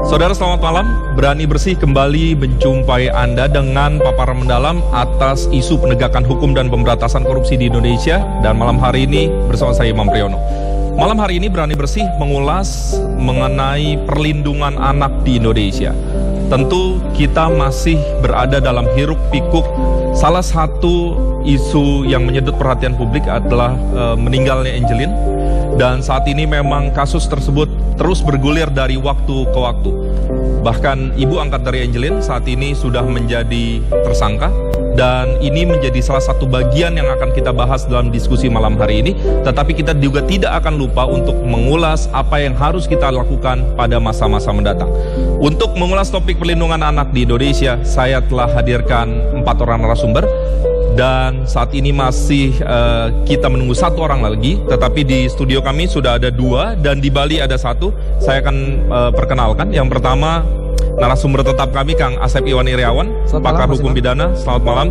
Saudara selamat malam, Berani Bersih kembali menjumpai Anda dengan paparan mendalam atas isu penegakan hukum dan pemberantasan korupsi di Indonesia. Dan malam hari ini bersama saya Imam Priyono. Malam hari ini Berani Bersih mengulas mengenai perlindungan anak di Indonesia. Tentu kita masih berada dalam hiruk pikuk. Salah satu isu yang menyedot perhatian publik adalah meninggalnya Angelin. Dan saat ini memang kasus tersebut terus bergulir dari waktu ke waktu. Bahkan ibu angkat dari Angelin saat ini sudah menjadi tersangka. Dan ini menjadi salah satu bagian yang akan kita bahas dalam diskusi malam hari ini. Tetapi kita juga tidak akan lupa untuk mengulas apa yang harus kita lakukan pada masa-masa mendatang. Untuk mengulas topik perlindungan anak di Indonesia, saya telah hadirkan 4 orang narasumber. Dan saat ini masih kita menunggu 1 orang lagi, tetapi di studio kami sudah ada 2 dan di Bali ada 1. Saya akan perkenalkan. Yang pertama, narasumber tetap kami Kang Asep Iwan Iriawan, pakar hukum pidana. Selamat malam.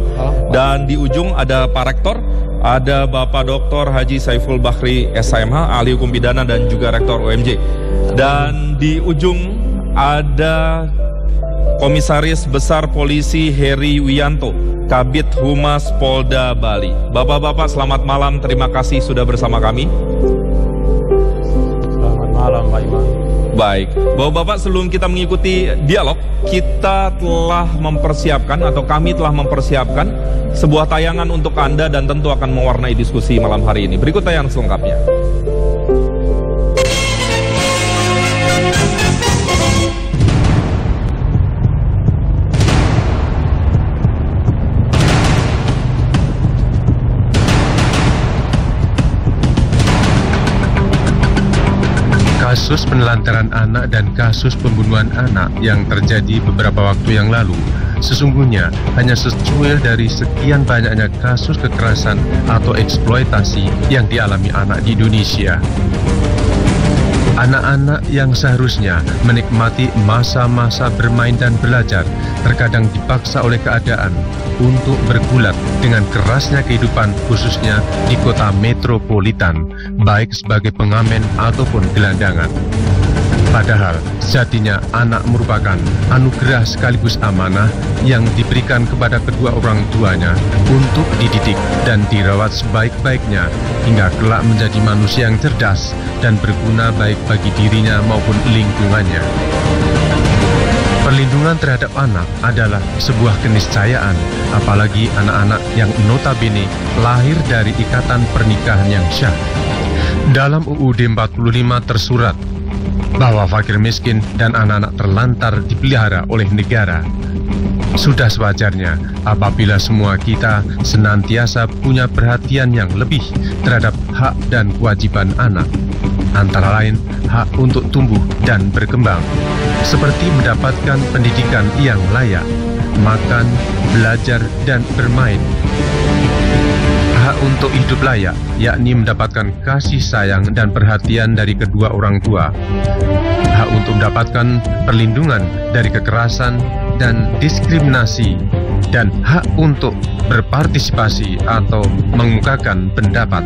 Dan di ujung ada Pak Rektor, ada Bapak Dr. Haji Saiful Bahri SMH, ahli hukum pidana dan juga Rektor UMJ. Dan di ujung ada Komisaris Besar Polisi Heri Wiyanto, Kabid Humas Polda Bali. Bapak-bapak selamat malam, terima kasih sudah bersama kami. Selamat malam Pak Imam. Baik, bapak-bapak sebelum kita mengikuti dialog, kita telah mempersiapkan atau kami telah mempersiapkan sebuah tayangan untuk Anda dan tentu akan mewarnai diskusi malam hari ini. Berikut tayangan selengkapnya. Kasus penelantaran anak dan kasus pembunuhan anak yang terjadi beberapa waktu yang lalu sesungguhnya hanya secuil dari sekian banyaknya kasus kekerasan atau eksploitasi yang dialami anak di Indonesia. Anak-anak yang seharusnya menikmati masa-masa bermain dan belajar terkadang dipaksa oleh keadaan untuk bergulat dengan kerasnya kehidupan khususnya di kota metropolitan, baik sebagai pengamen ataupun gelandangan. Padahal sejatinya anak merupakan anugerah sekaligus amanah yang diberikan kepada kedua orang tuanya untuk dididik dan dirawat sebaik-baiknya hingga kelak menjadi manusia yang cerdas dan berguna baik bagi dirinya maupun lingkungannya. Perlindungan terhadap anak adalah sebuah keniscayaan, apalagi anak-anak yang notabene lahir dari ikatan pernikahan yang syah. Dalam UUD 45 tersurat bahwa fakir miskin dan anak-anak terlantar dipelihara oleh negara. Sudah sewajarnya apabila semua kita senantiasa punya perhatian yang lebih terhadap hak dan kewajiban anak, antara lain hak untuk tumbuh dan berkembang, seperti mendapatkan pendidikan yang layak, makan, belajar, dan bermain. Hak untuk hidup layak, yakni mendapatkan kasih sayang dan perhatian dari kedua orang tua. Hak untuk mendapatkan perlindungan dari kekerasan dan diskriminasi, dan hak untuk berpartisipasi atau mengemukakan pendapat.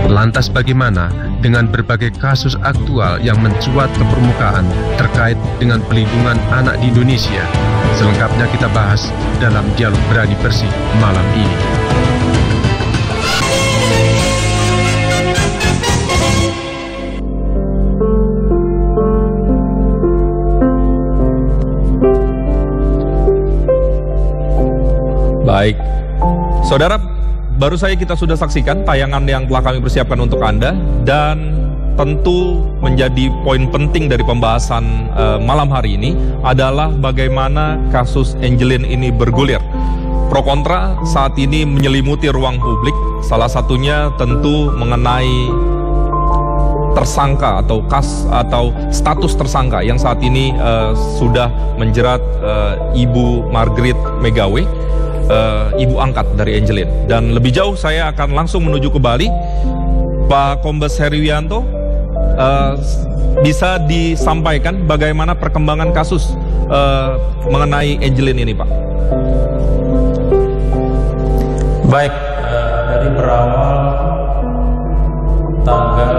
Lantas bagaimana dengan berbagai kasus aktual yang mencuat ke permukaan terkait dengan perlindungan anak di Indonesia? Selengkapnya kita bahas dalam dialog Berani Bersih malam ini. Baik, saudara, baru saja kita sudah saksikan tayangan yang telah kami persiapkan untuk Anda. Dan tentu menjadi poin penting dari pembahasan malam hari ini adalah bagaimana kasus Angelin ini bergulir. Pro kontra saat ini menyelimuti ruang publik. Salah satunya tentu mengenai tersangka atau status tersangka yang saat ini sudah menjerat Ibu Margaret Megawe, ibu angkat dari Angelin. Dan lebih jauh saya akan langsung menuju ke Bali. Pak Kombes Heri Wiyanto, bisa disampaikan bagaimana perkembangan kasus mengenai Angelin ini, Pak? Baik, dari berawal tanggal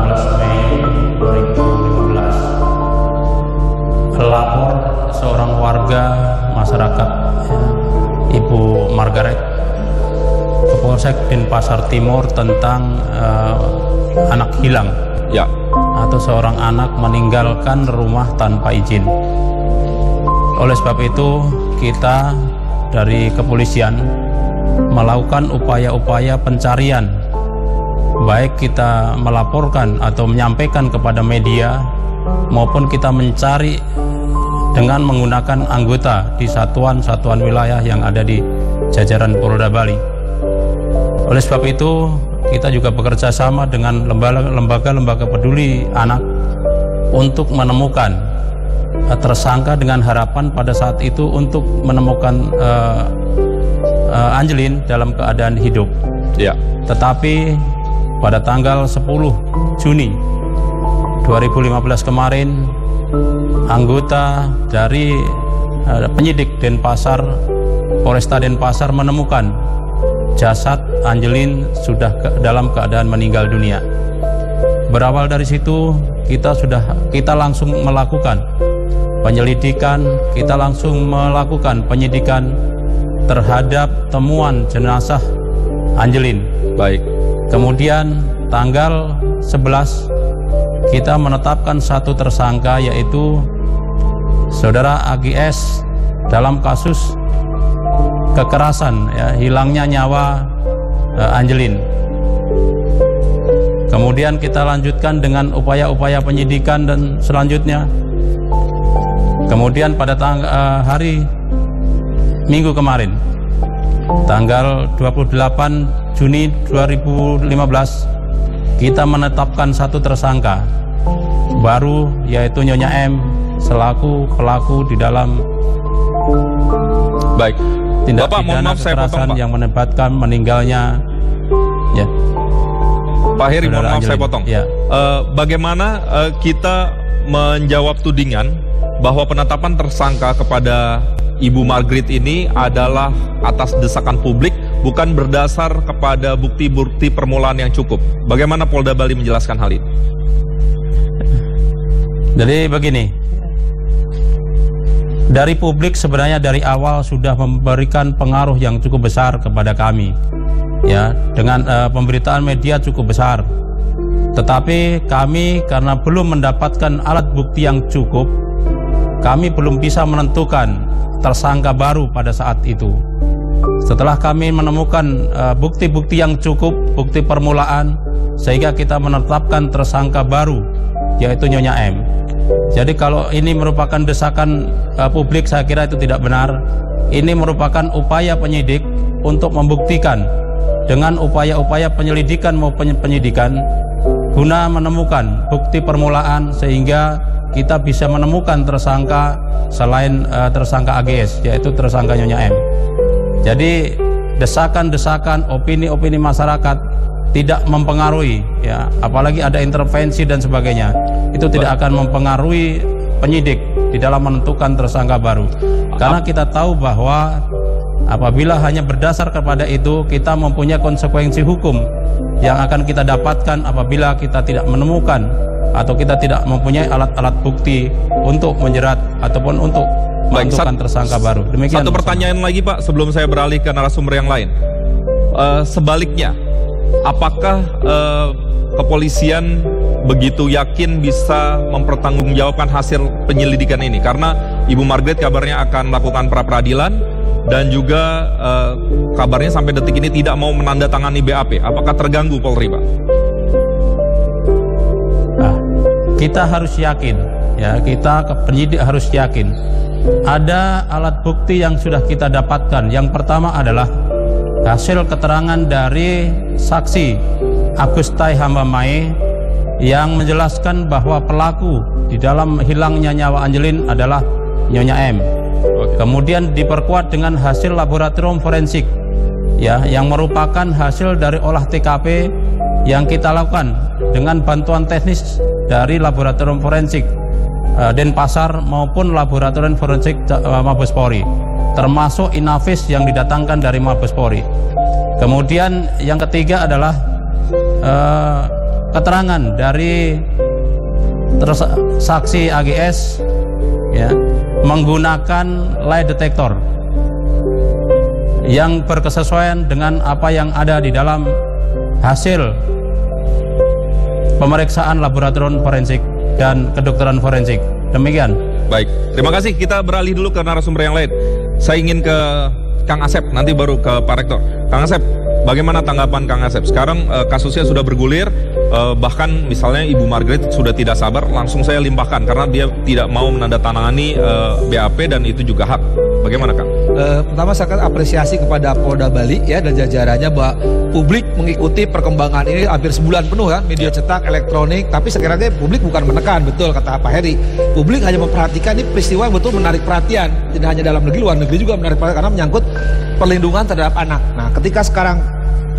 16 Mei 2015 lapor seorang warga masyarakat, Ibu Margaret, ke Polsek Denpasar Timur tentang anak hilang, Ya. atau seorang anak meninggalkan rumah tanpa izin. Oleh sebab itu, kita dari kepolisian melakukan upaya-upaya pencarian, baik kita melaporkan atau menyampaikan kepada media, maupun kita mencari dengan menggunakan anggota di satuan-satuan wilayah yang ada di jajaran Polda Bali. Oleh sebab itu, kita juga bekerja sama dengan lembaga-lembaga peduli anak untuk menemukan tersangka, dengan harapan pada saat itu untuk menemukan Angelin dalam keadaan hidup. Ya. Tetapi pada tanggal 10 Juni 2015 kemarin, anggota dari penyidik Denpasar, Polresta Denpasar menemukan jasad Angelin sudah dalam keadaan meninggal dunia. Berawal dari situ, kita langsung melakukan penyelidikan, kita langsung melakukan penyidikan terhadap temuan jenazah Angelin. Baik. Kemudian tanggal 11 kita menetapkan satu tersangka, yaitu saudara AGS dalam kasus kekerasan, hilangnya nyawa Angelin. Kemudian kita lanjutkan dengan upaya-upaya penyidikan dan selanjutnya. Kemudian pada hari Minggu kemarin, tanggal 28 Juni 2015, kita menetapkan satu tersangka baru, yaitu Nyonya M selaku pelaku di dalam tindak Bapak, mohon pidana maaf, saya kekerasan potong, Pak. yang menyebabkan meninggalnya Pak Heri, mohon maaf saya potong. Bagaimana kita menjawab tudingan bahwa penetapan tersangka kepada Ibu Margaret ini adalah atas desakan publik, bukan berdasar kepada bukti-bukti permulaan yang cukup? Bagaimana Polda Bali menjelaskan hal ini? Jadi begini, dari publik sebenarnya dari awal sudah memberikan pengaruh yang cukup besar kepada kami, dengan pemberitaan media cukup besar. Tetapi kami karena belum mendapatkan alat bukti yang cukup, kami belum bisa menentukan tersangka baru pada saat itu. Setelah kami menemukan bukti-bukti yang cukup, bukti permulaan, sehingga kita menetapkan tersangka baru, yaitu Nyonya M. Jadi kalau ini merupakan desakan publik, saya kira itu tidak benar. Ini merupakan upaya penyidik untuk membuktikan dengan upaya-upaya penyelidikan maupun penyidikan guna menemukan bukti permulaan, sehingga kita bisa menemukan tersangka selain tersangka AGS, yaitu tersangka Nyonya M. Jadi desakan-desakan, opini-opini masyarakat tidak mempengaruhi, apalagi ada intervensi dan sebagainya, itu tidak akan mempengaruhi penyidik di dalam menentukan tersangka baru. Karena kita tahu bahwa apabila hanya berdasar kepada itu, kita mempunyai konsekuensi hukum yang akan kita dapatkan apabila kita tidak menemukan atau kita tidak mempunyai alat-alat bukti untuk menjerat ataupun untuk menentukan tersangka baru. Demikian. Satu pertanyaan lagi, Pak, sebelum saya beralih ke narasumber yang lain. Sebaliknya, apakah kepolisian begitu yakin bisa mempertanggungjawabkan hasil penyelidikan ini? Karena Ibu Margaret kabarnya akan melakukan pra-peradilan, dan juga kabarnya sampai detik ini tidak mau menandatangani BAP. Apakah terganggu Polri, Pak? Kita harus yakin, kita penyidik harus yakin ada alat bukti yang sudah kita dapatkan. Yang pertama adalah hasil keterangan dari saksi Agustai Hambamae yang menjelaskan bahwa pelaku di dalam hilangnya nyawa Angelin adalah Nyonya M. Kemudian diperkuat dengan hasil laboratorium forensik, yang merupakan hasil dari olah TKP yang kita lakukan dengan bantuan teknis dari laboratorium forensik Denpasar maupun laboratorium forensik Mabes Polri, termasuk Inavis yang didatangkan dari Mabes Polri. Kemudian yang ketiga adalah keterangan dari saksi AGS ya, menggunakan lie detector yang berkesesuaian dengan apa yang ada di dalam hasil pemeriksaan laboratorium forensik dan kedokteran forensik. Demikian. Baik, terima kasih. Kita beralih dulu ke narasumber yang lain. Saya ingin ke Kang Asep, nanti baru ke Pak Rektor. Kang Asep, bagaimana tanggapan Kang Asep? Sekarang kasusnya sudah bergulir, bahkan misalnya Ibu Margaret sudah tidak sabar, langsung saya limpahkan karena dia tidak mau menandatangani BAP dan itu juga hak. Bagaimana Kang? Pertama saya akan apresiasi kepada Polda Bali ya dan jajarannya bahwa publik mengikuti perkembangan ini hampir sebulan penuh ya, media cetak, elektronik, tapi sekiranya publik bukan menekan, betul kata Pak Heri. Publik hanya memperhatikan ini peristiwa yang betul menarik perhatian, tidak hanya dalam negeri, luar negeri juga menarik perhatian karena menyangkut perlindungan terhadap anak. Nah, ketika sekarang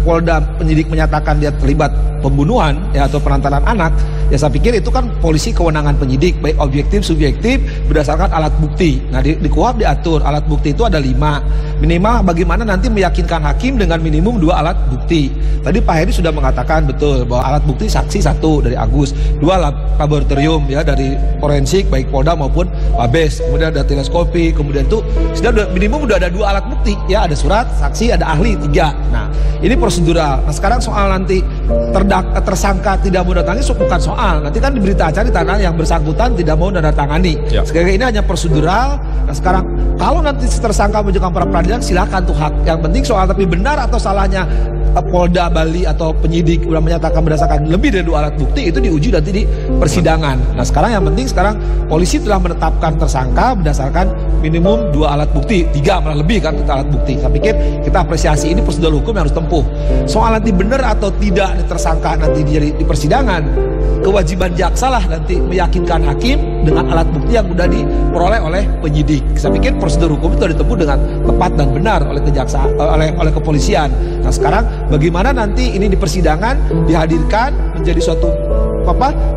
Polda penyidik menyatakan dia terlibat pembunuhan ya atau perantaran anak, ya saya pikir itu kan polisi kewenangan penyidik, baik objektif, subjektif berdasarkan alat bukti. Nah di KUHP diatur alat bukti itu ada 5 minimal, bagaimana nanti meyakinkan hakim dengan minimum 2 alat bukti. Tadi Pak Heri sudah mengatakan betul bahwa alat bukti saksi 1 dari Agus, 2 laboratorium ya dari forensik baik Polda maupun Mabes, kemudian ada teleskopi, kemudian itu sudah minimum udah ada 2 alat bukti ya, ada surat saksi, ada ahli 3. Nah ini prosedural. Nah sekarang soal nanti tersangka tidak mau datangani bukan soal, nanti kan di berita acara ditanya yang bersangkutan tidak mau menandatangani. Sekali ini hanya prosedural. Nah sekarang kalau nanti tersangka menunjukkan pra peradilan silakan tuh hak. Yang penting soal tapi benar atau salahnya Polda Bali atau penyidik sudah menyatakan berdasarkan lebih dari 2 alat bukti itu diuji nanti di persidangan. Nah sekarang yang penting sekarang polisi telah menetapkan tersangka berdasarkan minimum 2 alat bukti, 3 malah lebih kan alat bukti. Saya pikir kita apresiasi ini prosedur hukum yang harus tempuh. Soal nanti benar atau tidak tersangka nanti di persidangan, kewajiban jaksa lah nanti meyakinkan hakim dengan alat bukti yang sudah diperoleh oleh penyidik. Saya pikir prosedur hukum itu ditempuh dengan tepat dan benar oleh oleh kepolisian. Nah sekarang bagaimana nanti ini di persidangan dihadirkan menjadi suatu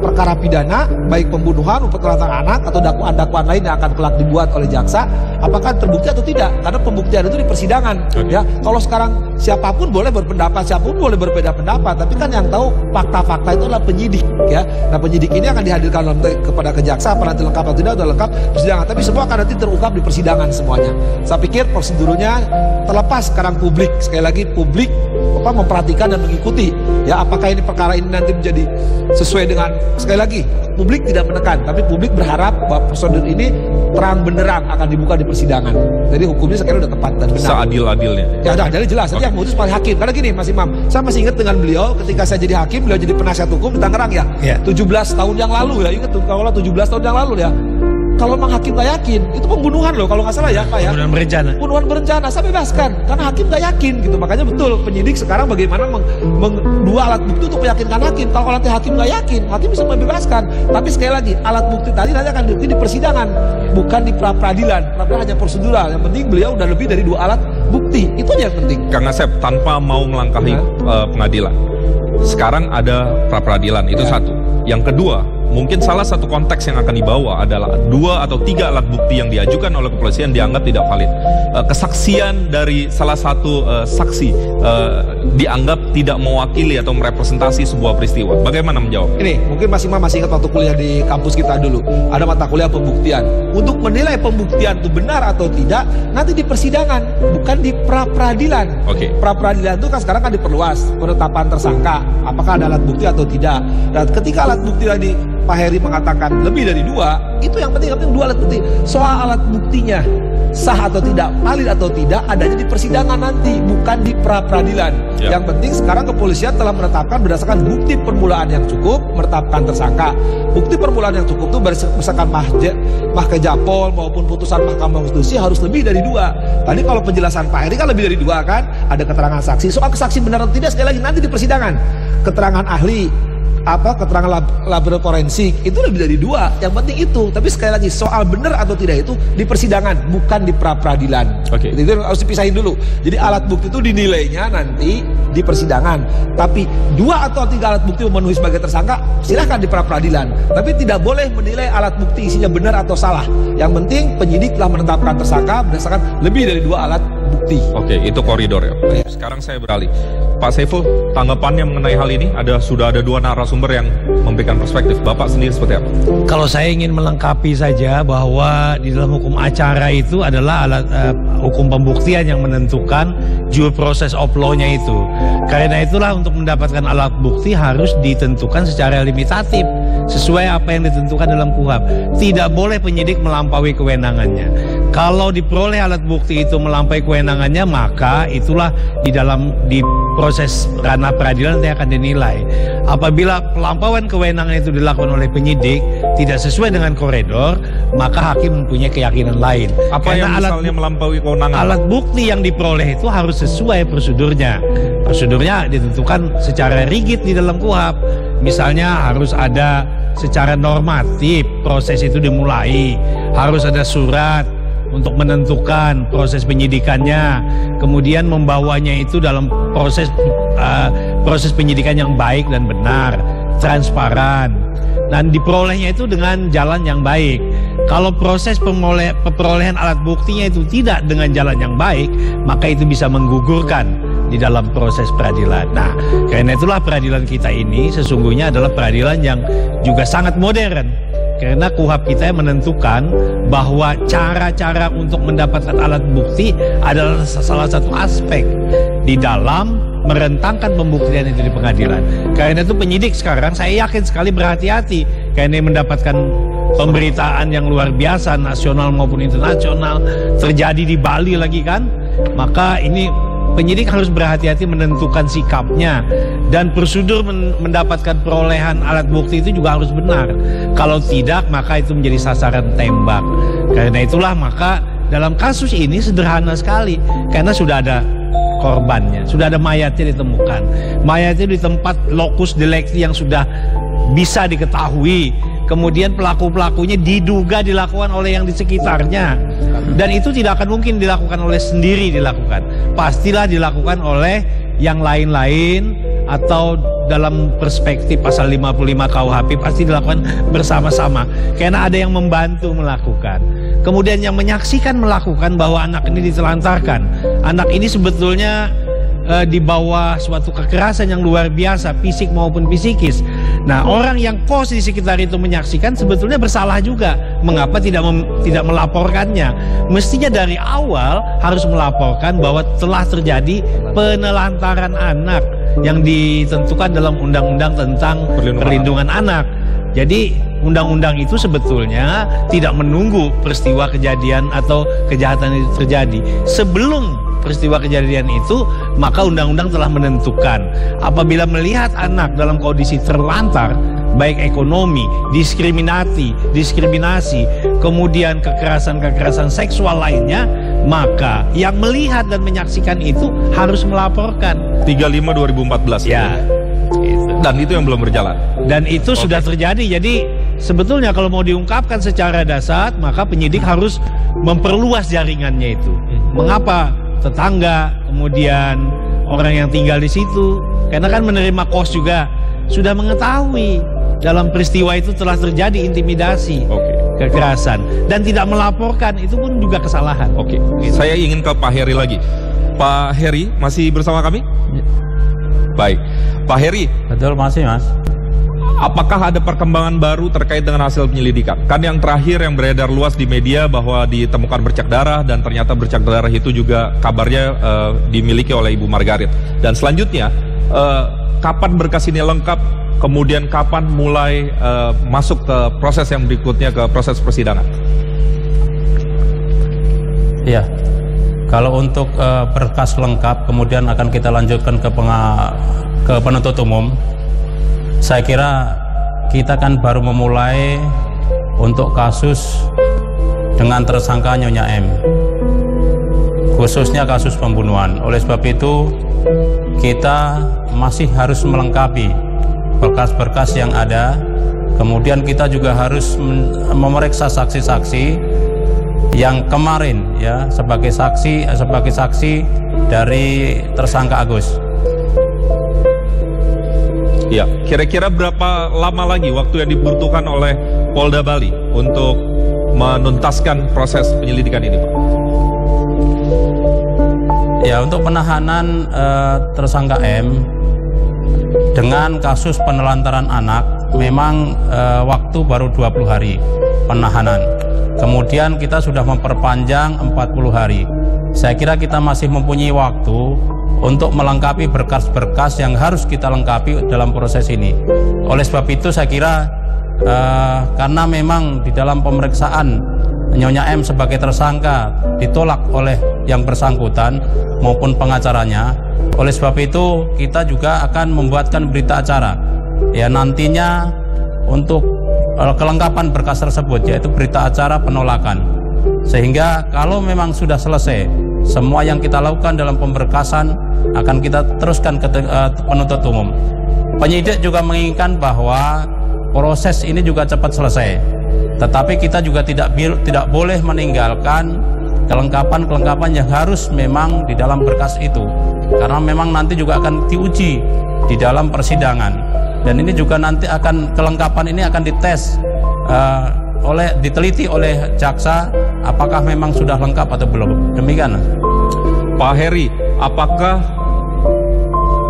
perkara pidana, baik pembunuhan, penelantaran anak atau dakwaan-dakwaan lain yang akan kelak dibuat oleh jaksa, apakah terbukti atau tidak? Karena pembuktian itu di persidangan. Ya, kalau sekarang siapapun boleh berpendapat, siapapun boleh berbeda pendapat, tapi kan yang tahu fakta-fakta itu adalah penyidik. Ya, nah penyidik ini akan dihadirkan kepada kejaksa, apa nanti lengkap atau tidak, sudah lengkap persidangan. Tapi semua akan nanti terungkap di persidangan semuanya. Saya pikir prosedurnya terlepas sekarang publik, sekali lagi publik memperhatikan dan mengikuti. Ya, apakah ini perkara ini nanti menjadi sesuai dengan, sekali lagi publik tidak menekan, tapi publik berharap bahwa prosedur ini terang benderang akan dibuka di persidangan. Jadi hukumnya sekali udah tepat dan benar. Seadil-adilnya. Ya ada adilnya jelas. Nanti yang memutus paling hakim. Karena gini Mas Imam, saya masih ingat dengan beliau ketika saya jadi hakim, beliau jadi penasihat hukum di Tangerang ya. 17 tahun yang lalu ya, ingat tuh kalau 17 tahun yang lalu ya. Kalau memang hakim gak yakin, itu pembunuhan loh kalau nggak salah ya Pak ya. Pembunuhan berencana. Pembunuhan berencana, saya bebaskan. Karena hakim gak yakin gitu. Makanya betul penyidik sekarang bagaimana dua alat bukti untuk meyakinkan hakim. Kalau nanti hakim gak yakin, hakim bisa membebaskan. Tapi sekali lagi, alat bukti tadi nanti akan diuji di persidangan, bukan di pra-peradilan. Pra-peradilan hanya prosedural. Yang penting beliau udah lebih dari 2 alat bukti. Itu aja yang penting. Kang Asep, tanpa mau melangkahi pengadilan, sekarang ada pra-peradilan, itu satu. Yang kedua, mungkin salah satu konteks yang akan dibawa adalah 2 atau 3 alat bukti yang diajukan oleh kepolisian dianggap tidak valid. Kesaksian dari salah satu saksi dianggap tidak mewakili atau merepresentasi sebuah peristiwa. Bagaimana menjawab? Ini mungkin Mas Imam masih ingat waktu kuliah di kampus kita dulu, ada mata kuliah pembuktian. Untuk menilai pembuktian itu benar atau tidak nanti di persidangan, bukan di pra-peradilan. Pra-peradilan itu kan sekarang kan diperluas penetapan tersangka, apakah ada alat bukti atau tidak. Dan ketika alat bukti tadi Pak Heri mengatakan lebih dari 2, itu yang penting 2 alat bukti. Soal alat buktinya sah atau tidak, valid atau tidak, adanya di persidangan nanti, bukan di pra-peradilan. Yang penting sekarang kepolisian telah menetapkan berdasarkan bukti permulaan yang cukup, menetapkan tersangka. Bukti permulaan yang cukup itu berdasarkan Mahkejapol maupun putusan Mahkamah Konstitusi harus lebih dari 2. Tadi kalau penjelasan Pak Heri kan lebih dari 2 kan, ada keterangan saksi. Soal kesaksi benar atau tidak sekali lagi nanti di persidangan. Keterangan ahli, keterangan laboratorium forensik itu lebih dari 2. Yang penting itu. Tapi sekali lagi soal benar atau tidak itu di persidangan, bukan di pra-peradilan. Itu harus dipisahin dulu. Jadi alat bukti itu dinilainya nanti di persidangan. Tapi 2 atau 3 alat bukti memenuhi sebagai tersangka, silahkan di pra-peradilan. Tapi tidak boleh menilai alat bukti isinya benar atau salah. Yang penting penyidik telah menetapkan tersangka berdasarkan lebih dari 2 alat bukti. Oke, itu koridor ya. Sekarang saya beralih. Pak Saiful, tanggapannya mengenai hal ini, sudah ada dua narasumber yang memberikan perspektif. Bapak sendiri seperti apa? Kalau saya ingin melengkapi saja bahwa di dalam hukum acara itu adalah alat hukum pembuktian yang menentukan due process of law-nya itu. Karena itulah untuk mendapatkan alat bukti harus ditentukan secara limitatif sesuai apa yang ditentukan dalam KUHP. Tidak boleh penyidik melampaui kewenangannya. Kalau diperoleh alat bukti itu melampaui kewenangannya, maka itulah di proses ranah peradilan nanti akan dinilai. Apabila pelampauan kewenangan itu dilakukan oleh penyidik tidak sesuai dengan koridor, maka hakim mempunyai keyakinan lain. Apa yang misalnya melampaui kewenangan? Alat bukti yang diperoleh itu harus sesuai prosedurnya. Prosedurnya ditentukan secara rigid di dalam KUHP. Misalnya harus ada secara normatif proses itu dimulai, harus ada surat untuk menentukan proses penyidikannya, kemudian membawanya itu dalam proses penyidikan yang baik dan benar, transparan, dan diperolehnya itu dengan jalan yang baik. Kalau proses perolehan alat buktinya itu tidak dengan jalan yang baik, maka itu bisa menggugurkan di dalam proses peradilan. Nah, karena itulah peradilan kita ini sesungguhnya adalah peradilan yang juga sangat modern. Karena KUHP kita menentukan bahwa cara-cara untuk mendapatkan alat bukti adalah salah satu aspek di dalam merentangkan pembuktian itu di pengadilan. Karena itu penyidik sekarang saya yakin sekali berhati-hati karena mendapatkan pemberitaan yang luar biasa nasional maupun internasional, terjadi di Bali lagi kan. Maka ini penyidik harus berhati-hati menentukan sikapnya, dan prosedur mendapatkan perolehan alat bukti itu juga harus benar. Kalau tidak, maka itu menjadi sasaran tembak. Karena itulah maka dalam kasus ini sederhana sekali, karena sudah ada korbannya, sudah ada mayatnya ditemukan. Mayatnya di tempat lokus delikti yang sudah bisa diketahui. Kemudian pelaku-pelakunya diduga dilakukan oleh yang di sekitarnya. Dan itu tidak akan mungkin dilakukan oleh sendiri dilakukan. Pastilah dilakukan oleh yang lain-lain, atau dalam perspektif pasal 55 KUHP pasti dilakukan bersama-sama. Karena ada yang membantu melakukan. Kemudian yang menyaksikan melakukan bahwa anak ini ditelantarkan. Anak ini sebetulnya di bawah suatu kekerasan yang luar biasa, fisik maupun psikis. Nah, orang yang kos di sekitar itu menyaksikan sebetulnya bersalah juga. Mengapa tidak melaporkannya? Mestinya dari awal harus melaporkan bahwa telah terjadi penelantaran anak yang ditentukan dalam undang-undang tentang perlindungan anak. Jadi undang-undang itu sebetulnya tidak menunggu peristiwa kejadian atau kejahatan itu terjadi. Sebelum peristiwa kejadian itu, maka undang-undang telah menentukan apabila melihat anak dalam kondisi terlantar, baik ekonomi, diskriminasi, kemudian kekerasan seksual lainnya, maka yang melihat dan menyaksikan itu harus melaporkan. 35/2014 ya. Dan itu yang belum berjalan. Dan itu sudah terjadi. Jadi sebetulnya kalau mau diungkapkan secara dasar, maka penyidik harus memperluas jaringannya itu. Mengapa? Tetangga, kemudian orang yang tinggal di situ, karena kan menerima kos juga sudah mengetahui dalam peristiwa itu telah terjadi intimidasi, kekerasan, dan tidak melaporkan, itu pun juga kesalahan. Saya ingin ke Pak Heri lagi. Pak Heri masih bersama kami? Ya. Baik, Pak Heri. Betul, masih Mas. Apakah ada perkembangan baru terkait dengan hasil penyelidikan? Kan yang terakhir yang beredar luas di media bahwa ditemukan bercak darah, dan ternyata bercak darah itu juga kabarnya dimiliki oleh Ibu Margaret. Dan selanjutnya, kapan berkas ini lengkap? Kemudian kapan mulai masuk ke proses yang berikutnya, ke proses persidangan? Iya, kalau untuk berkas lengkap kemudian akan kita lanjutkan ke penuntut umum. Saya kira kita kan baru memulai untuk kasus dengan tersangka Nyonya M, khususnya kasus pembunuhan. Oleh sebab itu kita masih harus melengkapi berkas-berkas yang ada. Kemudian kita juga harus memeriksa saksi-saksi yang kemarin ya sebagai saksi dari tersangka Agus. Ya, kira-kira berapa lama lagi waktu yang dibutuhkan oleh Polda Bali untuk menuntaskan proses penyelidikan ini, Pak? Ya, untuk penahanan tersangka M dengan kasus penelantaran anak memang waktu baru 20 hari penahanan. Kemudian kita sudah memperpanjang 40 hari. Saya kira kita masih mempunyai waktu untuk melengkapi berkas-berkas yang harus kita lengkapi dalam proses ini. Oleh sebab itu saya kira karena memang di dalam pemeriksaan Nyonya M sebagai tersangka ditolak oleh yang bersangkutan maupun pengacaranya. Oleh sebab itu kita juga akan membuatkan berita acara ya nantinya untuk kelengkapan berkas tersebut, yaitu berita acara penolakan. Sehingga kalau memang sudah selesai semua yang kita lakukan dalam pemberkasan akan kita teruskan ke penuntut umum. Penyidik juga menginginkan bahwa proses ini juga cepat selesai. Tetapi kita juga tidak boleh meninggalkan kelengkapan yang harus memang di dalam berkas itu, karena memang nanti juga akan diuji di dalam persidangan, dan ini juga nanti akan kelengkapan ini akan dites diteliti oleh jaksa apakah memang sudah lengkap atau belum. Demikian. Pak Heri, apakah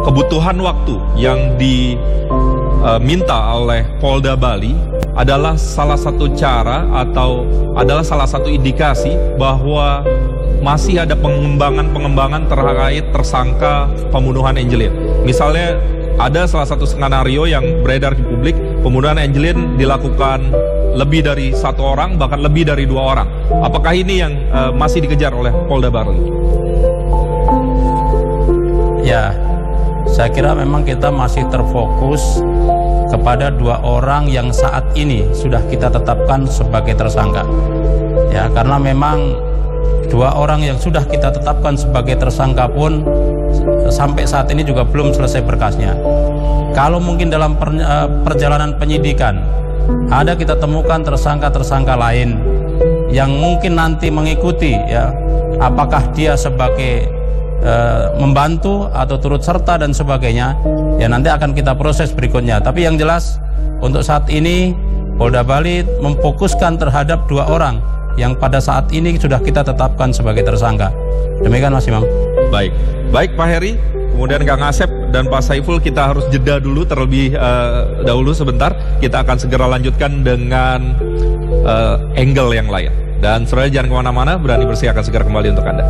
kebutuhan waktu yang diminta oleh Polda Bali adalah salah satu cara atau adalah salah satu indikasi bahwa masih ada pengembangan terkait tersangka pembunuhan Angelin? Misalnya ada salah satu skenario yang beredar di publik, pembunuhan Angelin dilakukan lebih dari satu orang, bahkan lebih dari 2 orang. Apakah ini yang masih dikejar oleh Polda Bali? Ya, saya kira memang kita masih terfokus kepada 2 orang yang saat ini sudah kita tetapkan sebagai tersangka. Ya, karena memang 2 orang yang sudah kita tetapkan sebagai tersangka pun sampai saat ini juga belum selesai berkasnya. Kalau mungkin dalam perjalanan penyidikan ada kita temukan tersangka-tersangka lain yang mungkin nanti mengikuti, ya, apakah dia sebagai membantu atau turut serta dan sebagainya, ya nanti akan kita proses berikutnya. Tapi yang jelas untuk saat ini Polda Bali memfokuskan terhadap 2 orang yang pada saat ini sudah kita tetapkan sebagai tersangka. Demikian Mas Imam. Baik Pak Heri, kemudian Kang Asep dan Pak Saiful, kita harus jeda dulu terlebih dahulu sebentar. Kita akan segera lanjutkan dengan angle yang lain. Dan saudara jangan kemana-mana, Berani Bersih akan segera kembali untuk Anda.